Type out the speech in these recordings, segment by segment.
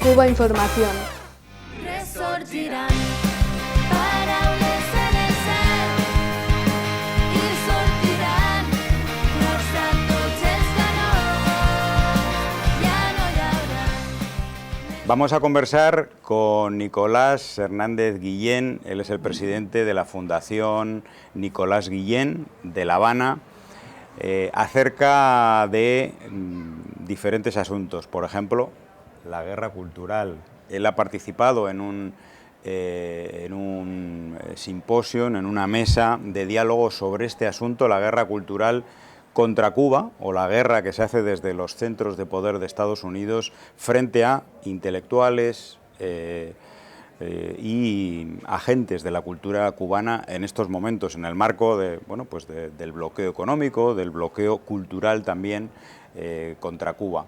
Cuba Información. Resorgiran paraules en el cel i sortiran els atots que ya no hi haurà. Vamos a conversar con Nicolás Hernández Guillén. Él es el presidente de la Fundación Nicolás Guillén de La Habana, acerca de diferentes asuntos. Por ejemplo, la guerra cultural. Él ha participado en un simposio, en una mesa de diálogo sobre este asunto, la guerra cultural contra Cuba, o la guerra que se hace desde los centros de poder de Estados Unidos frente a intelectuales y agentes de la cultura cubana en estos momentos, en el marco de, bueno, pues del bloqueo económico, del bloqueo cultural también contra Cuba.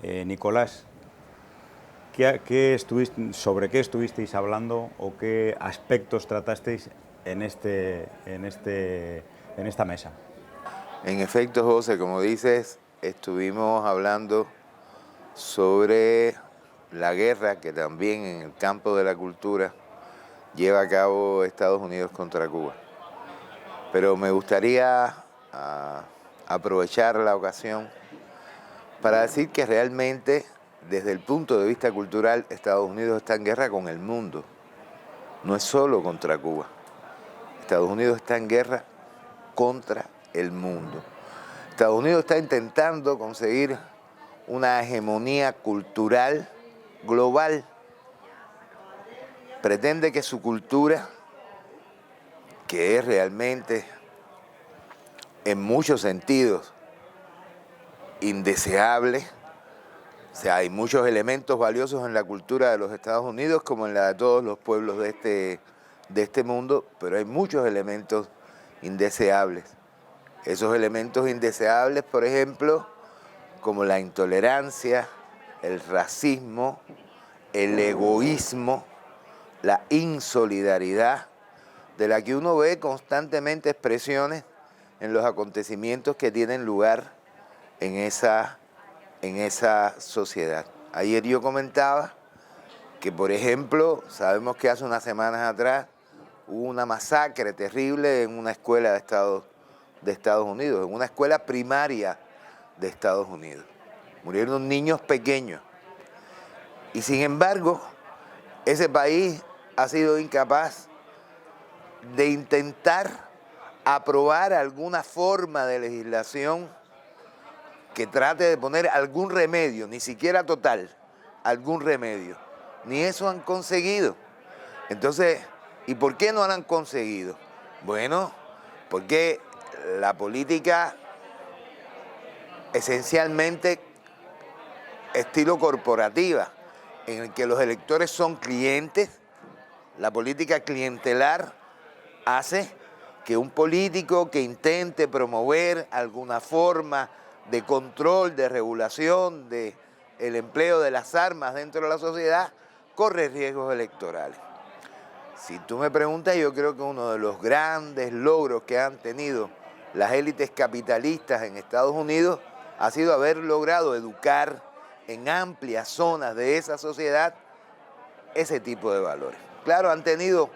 Nicolás, ¿sobre qué estuvisteis hablando o qué aspectos tratasteis en esta mesa? En efecto, José, como dices, estuvimos hablando sobre la guerra que también en el campo de la cultura lleva a cabo Estados Unidos contra Cuba. Pero me gustaría aprovechar la ocasión para decir que realmente, desde el punto de vista cultural, Estados Unidos está en guerra con el mundo. No es solo contra Cuba. Estados Unidos está en guerra contra el mundo. Estados Unidos está intentando conseguir una hegemonía cultural global. Pretende que su cultura, que es realmente, en muchos sentidos, indeseable, o sea, hay muchos elementos valiosos en la cultura de los Estados Unidos como en la de todos los pueblos de este mundo, pero hay muchos elementos indeseables. Esos elementos indeseables, por ejemplo, como la intolerancia, el racismo, el egoísmo, la insolidaridad, de la que uno ve constantemente expresiones en los acontecimientos que tienen lugar en esa sociedad. Ayer yo comentaba que, por ejemplo, sabemos que hace unas semanas atrás hubo una masacre terrible en una escuela de Estados Unidos, en una escuela primaria de Estados Unidos. Murieron niños pequeños. Y sin embargo, ese país ha sido incapaz de intentar aprobar alguna forma de legislación que trate de poner algún remedio, ni siquiera total, algún remedio. Ni eso han conseguido. Entonces, ¿y por qué no lo han conseguido? Bueno, porque la política esencialmente estilo corporativa, en el que los electores son clientes, la política clientelar hace que un político que intente promover alguna forma de control, de regulación, de el empleo de las armas dentro de la sociedad, corre riesgos electorales. Si tú me preguntas, yo creo que uno de los grandes logros que han tenido las élites capitalistas en Estados Unidos ha sido haber logrado educar en amplias zonas de esa sociedad ese tipo de valores. Claro, han tenido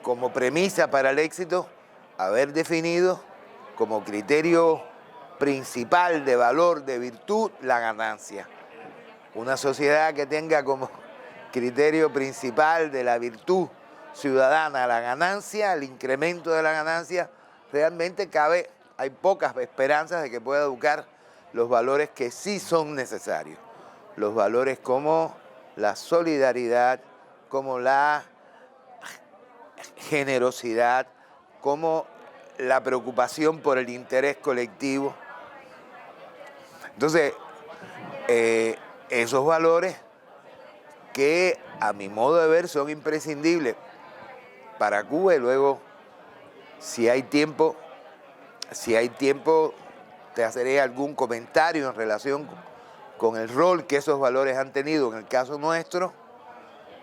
como premisa para el éxito haber definido como criterio principal de valor, de virtud, la ganancia. Una sociedad que tenga como criterio principal de la virtud ciudadana la ganancia, el incremento de la ganancia, realmente hay pocas esperanzas de que pueda educar los valores que sí son necesarios. Los valores como la solidaridad, como la generosidad, como la preocupación por el interés colectivo. Entonces, esos valores que a mi modo de ver son imprescindibles para Cuba, y luego, si hay tiempo, te haré algún comentario en relación con el rol que esos valores han tenido en el caso nuestro,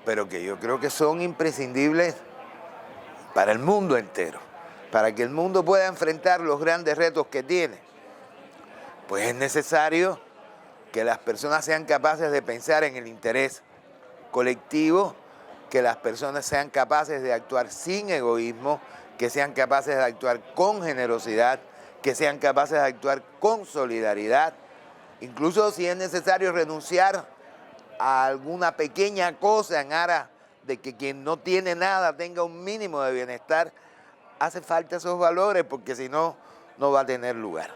pero que yo creo que son imprescindibles para el mundo entero, para que el mundo pueda enfrentar los grandes retos que tiene. Pues es necesario que las personas sean capaces de pensar en el interés colectivo, que las personas sean capaces de actuar sin egoísmo, que sean capaces de actuar con generosidad, que sean capaces de actuar con solidaridad, incluso si es necesario renunciar a alguna pequeña cosa en aras de que quien no tiene nada tenga un mínimo de bienestar. Hace falta esos valores porque si no, no va a tener lugar.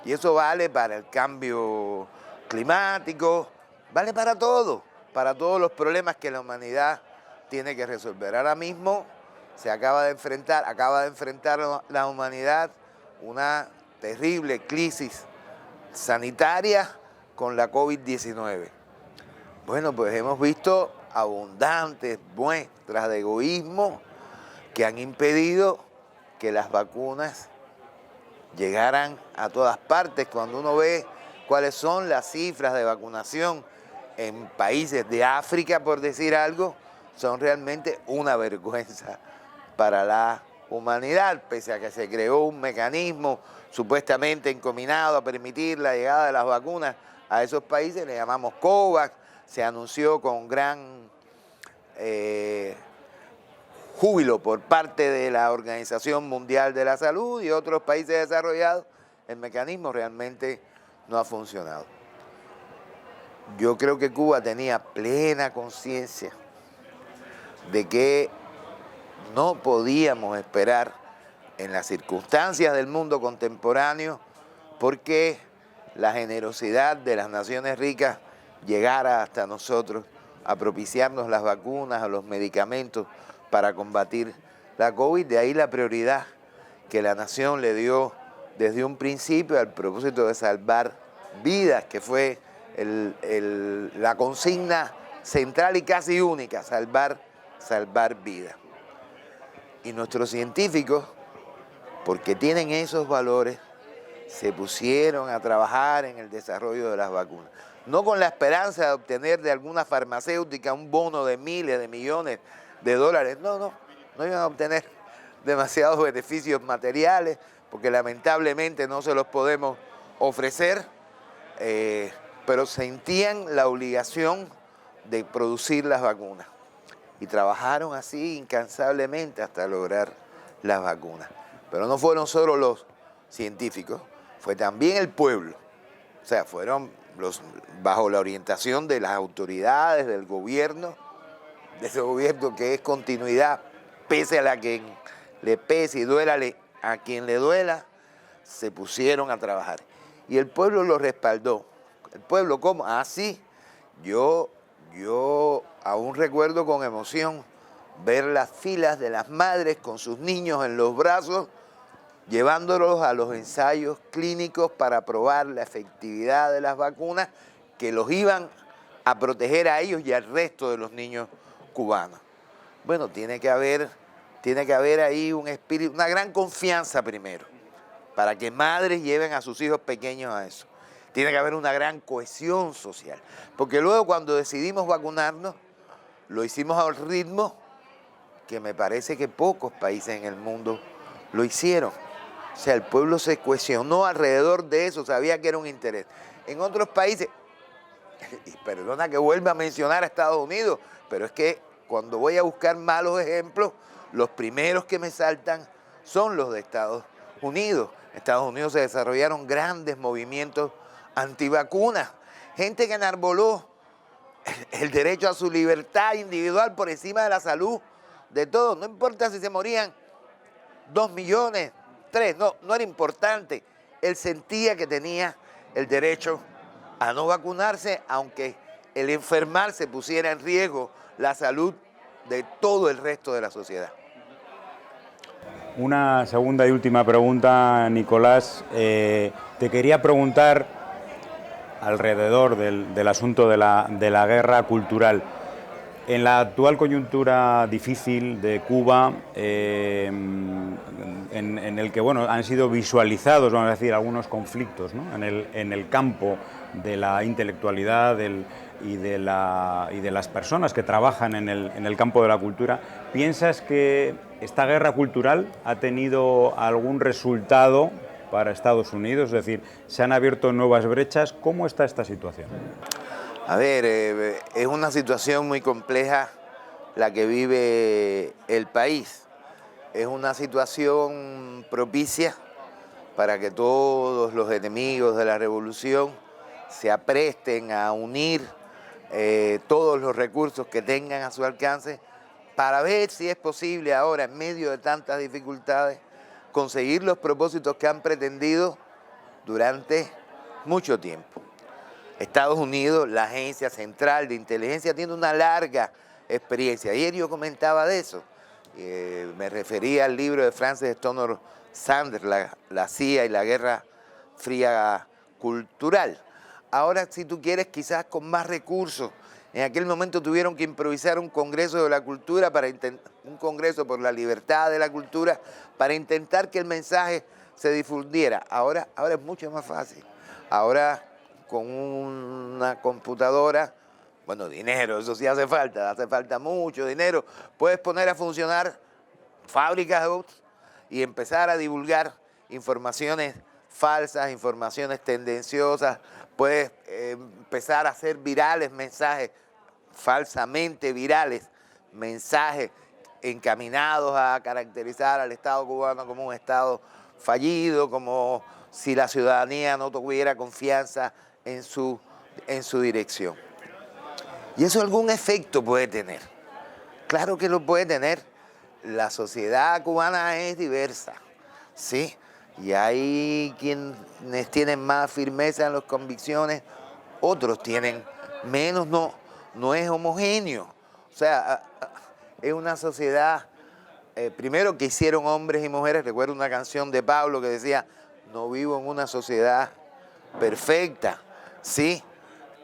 Y eso vale para el cambio climático, vale para todo, para todos los problemas que la humanidad tiene que resolver. Ahora mismo acaba de enfrentar la humanidad una terrible crisis sanitaria con la COVID-19. Bueno, pues hemos visto abundantes muestras de egoísmo que han impedido que las vacunas llegaran a todas partes. Cuando uno ve cuáles son las cifras de vacunación en países de África, por decir algo, son realmente una vergüenza para la humanidad, pese a que se creó un mecanismo supuestamente encaminado a permitir la llegada de las vacunas a esos países, le llamamos COVAX, se anunció con gran júbilo por parte de la Organización Mundial de la Salud y otros países desarrollados. El mecanismo realmente no ha funcionado. Yo creo que Cuba tenía plena conciencia de que no podíamos esperar en las circunstancias del mundo contemporáneo porque la generosidad de las naciones ricas llegara hasta nosotros a propiciarnos las vacunas o los medicamentos para combatir la COVID. De ahí la prioridad que la nación le dio desde un principio al propósito de salvar vidas, que fue la consigna central y casi única, salvar vidas. Y nuestros científicos, porque tienen esos valores, se pusieron a trabajar en el desarrollo de las vacunas. No con la esperanza de obtener de alguna farmacéutica un bono de miles de millones de dólares. No iban a obtener demasiados beneficios materiales, porque lamentablemente no se los podemos ofrecer, pero sentían la obligación de producir las vacunas. Y trabajaron así incansablemente hasta lograr las vacunas. Pero no fueron solo los científicos, fue también el pueblo. O sea, fueron bajo la orientación de las autoridades, del gobierno, de ese gobierno que es continuidad, pese a la que le pese y duélale a quien le duela, se pusieron a trabajar. Y el pueblo lo respaldó. ¿El pueblo cómo? Así, yo aún recuerdo con emoción ver las filas de las madres con sus niños en los brazos, llevándolos a los ensayos clínicos para probar la efectividad de las vacunas que los iban a proteger a ellos y al resto de los niños cubanos. Bueno, tiene que haber ahí un espíritu, una gran confianza primero, para que madres lleven a sus hijos pequeños a eso. Tiene que haber una gran cohesión social, porque luego cuando decidimos vacunarnos, lo hicimos a un ritmo que me parece que pocos países en el mundo lo hicieron. O sea, el pueblo se cohesionó alrededor de eso, sabía que era un interés. En otros países, y perdona que vuelva a mencionar a Estados Unidos, pero es que cuando voy a buscar malos ejemplos, los primeros que me saltan son los de Estados Unidos. En Estados Unidos se desarrollaron grandes movimientos antivacunas, gente que enarboló el derecho a su libertad individual por encima de la salud de todos. No importa si se morían 2 millones, 3, no era importante. Él sentía que tenía el derecho a no vacunarse, aunque el enfermarse pusiera en riesgo la salud de todo el resto de la sociedad. Una segunda y última pregunta, Nicolás. Te quería preguntar alrededor del asunto de la guerra cultural. En la actual coyuntura difícil de Cuba, en el que han sido visualizados, vamos a decir, algunos conflictos, ¿no? en el campo de la intelectualidad y de las personas que trabajan en el campo de la cultura, ¿piensas que esta guerra cultural ha tenido algún resultado para Estados Unidos? Es decir, ¿se han abierto nuevas brechas? ¿Cómo está esta situación? A ver, es una situación muy compleja la que vive el país. Es una situación propicia para que todos los enemigos de la revolución se apresten a unir todos los recursos que tengan a su alcance para ver si es posible ahora, en medio de tantas dificultades, conseguir los propósitos que han pretendido durante mucho tiempo. Estados Unidos, la Agencia Central de Inteligencia, tiene una larga experiencia. Ayer yo comentaba de eso. Me refería al libro de Francis Stonor Sanders, la CIA y la Guerra Fría Cultural. Ahora, si tú quieres, quizás con más recursos. En aquel momento tuvieron que improvisar un Congreso de la Cultura, un Congreso por la Libertad de la Cultura, para intentar que el mensaje se difundiera. Ahora es mucho más fácil. Ahora, con una computadora, bueno, dinero, eso sí hace falta mucho dinero. Puedes poner a funcionar fábricas y empezar a divulgar informaciones falsas, informaciones tendenciosas. Puedes empezar a hacer virales mensajes, falsamente virales, mensajes encaminados a caracterizar al Estado cubano como un Estado fallido, como si la ciudadanía no tuviera confianza en su dirección. Y eso algún efecto puede tener. Claro que lo puede tener. La sociedad cubana es diversa, ¿sí? Y hay quienes tienen más firmeza en las convicciones, otros tienen menos, no es homogéneo. O sea, es una sociedad, primero que hicieron hombres y mujeres. Recuerdo una canción de Pablo que decía, no vivo en una sociedad perfecta, ¿sí?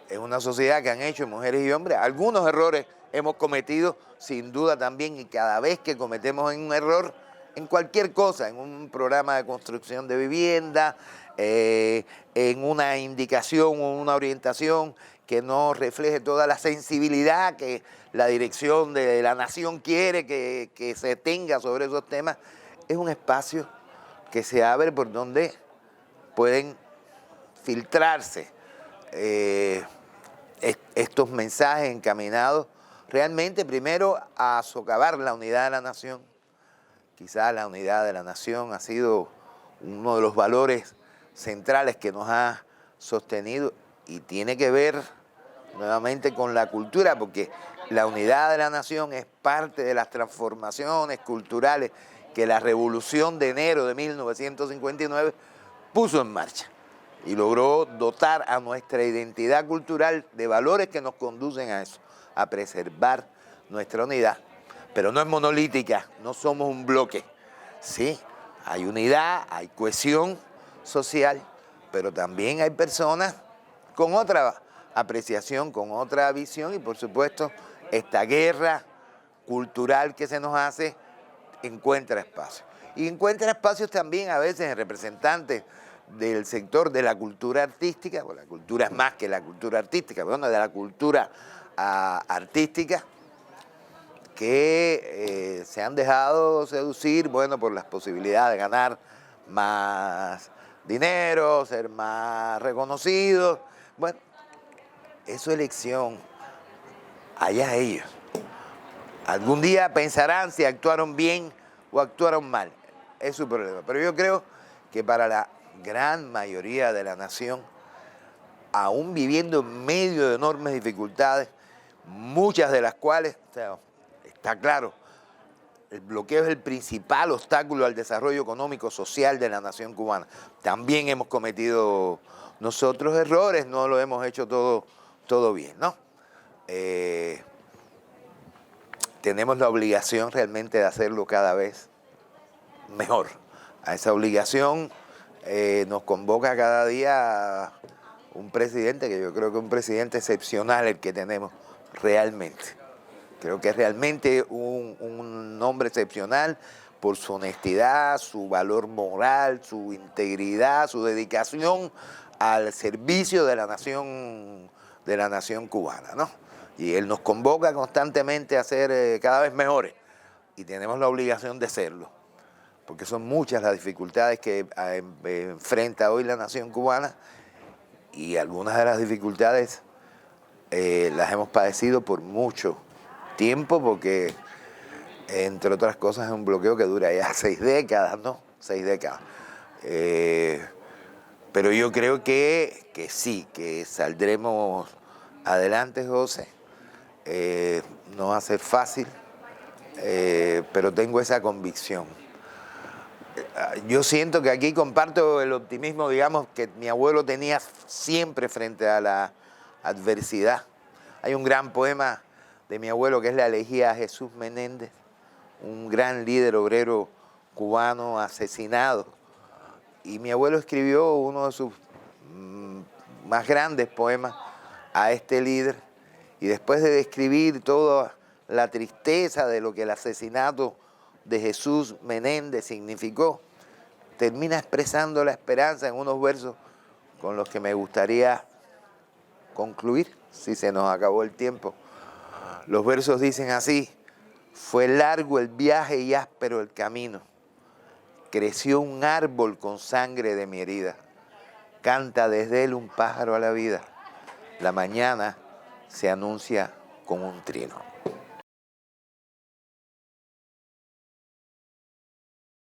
Es una sociedad que han hecho mujeres y hombres. Algunos errores hemos cometido, sin duda también, y cada vez que cometemos un error, en cualquier cosa, en un programa de construcción de vivienda, en una indicación o una orientación que no refleje toda la sensibilidad que la dirección de la nación quiere que se tenga sobre esos temas, es un espacio que se abre por donde pueden filtrarse estos mensajes encaminados realmente primero a socavar la unidad de la nación. Quizás la unidad de la nación ha sido uno de los valores centrales que nos ha sostenido y tiene que ver nuevamente con la cultura, porque la unidad de la nación es parte de las transformaciones culturales que la Revolución de enero de 1959 puso en marcha y logró dotar a nuestra identidad cultural de valores que nos conducen a eso, a preservar nuestra unidad. Pero no es monolítica, no somos un bloque, ¿sí? Hay unidad, hay cohesión social, pero también hay personas con otra apreciación, con otra visión y por supuesto esta guerra cultural que se nos hace encuentra espacio. Y encuentra espacios también a veces en representantes del sector de la cultura artística, porque la cultura es más que la cultura artística, pero bueno, de la cultura artística, que se han dejado seducir, bueno, por las posibilidades de ganar más dinero, ser más reconocidos. Bueno, es su elección, allá ellos. Algún día pensarán si actuaron bien o actuaron mal, es su problema. Pero yo creo que para la gran mayoría de la nación, aún viviendo en medio de enormes dificultades, muchas de las cuales, o sea, está claro, el bloqueo es el principal obstáculo al desarrollo económico social de la nación cubana. También hemos cometido nosotros errores, no lo hemos hecho todo bien, ¿no? Tenemos la obligación realmente de hacerlo cada vez mejor. A esa obligación nos convoca cada día un presidente, que yo creo que es un presidente excepcional el que tenemos realmente. Creo que es realmente un hombre excepcional por su honestidad, su valor moral, su integridad, su dedicación al servicio de la nación cubana, ¿no? Y él nos convoca constantemente a ser cada vez mejores y tenemos la obligación de serlo. porque son muchas las dificultades que enfrenta hoy la nación cubana, y algunas de las dificultades las hemos padecido por mucho tiempo, porque entre otras cosas es un bloqueo que dura ya 6 décadas, ¿no? 6 décadas. Pero yo creo que sí, que saldremos adelante, José. No va a ser fácil, pero tengo esa convicción. Yo siento que aquí comparto el optimismo, digamos, que mi abuelo tenía siempre frente a la adversidad. Hay un gran poema de mi abuelo que es la elegía a Jesús Menéndez, un gran líder obrero cubano asesinado. Y mi abuelo escribió uno de sus más grandes poemas a este líder, y después de describir toda la tristeza de lo que el asesinato de Jesús Menéndez significó, termina expresando la esperanza en unos versos con los que me gustaría concluir, si se nos acabó el tiempo. Los versos dicen así: fue largo el viaje y áspero el camino, creció un árbol con sangre de mi herida, canta desde él un pájaro a la vida, la mañana se anuncia con un trino.